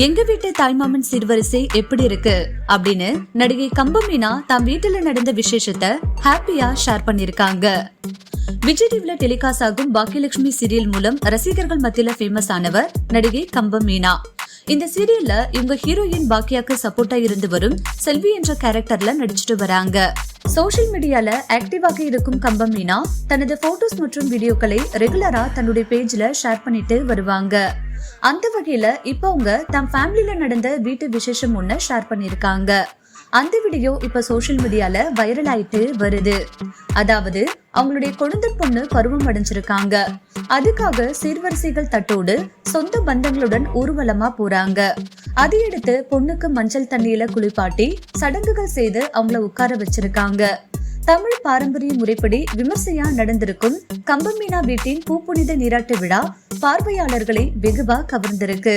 எங்க வீட்டு தாய்மாமன் சிறுவரிசை எப்படி இருக்கு அப்படின்னு நடிகை கம்பமீனா தாம் வீட்டுல நடந்த விசேஷத்தை ஹாப்பியா ஷேர் பண்ணிருக்காங்க. விஜய் டிவில டெலிகாஸ்ட் ஆகும் பாக்கியலட்சுமி சீரியல் மூலம் ரசிகர்கள் மத்தியில ஃபேமஸ் ஆனவர் நடிகை கம்பமீனா. இந்த சீரியல்ல இவங்க ஹீரோயின் பாக்கியாக்கு சப்போர்ட்டா இருந்து வரும் செல்வி என்ற கேரக்டர்ல நடிச்சிட்டு வராங்க. சோசியல் மீடியால ஆக்டிவாக இருக்கும் கம்பமீனா தனது போட்டோஸ் மற்றும் வீடியோக்களை ரெகுலரா தன்னுடைய பேஜ்ல ஷேர் பண்ணிட்டு வருவாங்க. அந்த வகையில இப்ப அவங்க தம் ஃபேமிலில நடந்த வீட்டு விசேஷம் ஒண்ணு ஷேர் பண்ணிருக்காங்க. அந்த வீடியோ இப்ப சோசியல் மீடியால வைரல் ஆயிட்டு வருது. அதாவது அவங்களுடைய குழந்தை பொண்ணு பருவம் அடைஞ்சிருக்காங்க. அதுக்காக சீர்வரிசைகள் தட்டோடு சொந்த பந்தங்களுடன் ஊர்வலமா போறாங்க. அதையடுத்து பொண்ணுக்கு மஞ்சள் தண்ணியில குளிப்பாட்டி சடங்குகள் செய்து அவங்கள உட்கார வச்சிருக்காங்க. தமிழ் பாரம்பரிய முறைப்படி விமர்சையா நடந்திருக்கும் கம்பமீனா வீட்டின் பூப்புனித நீராட்டு விழா பார்வையாளர்களை வெகுவா கவர்ந்திருக்கு.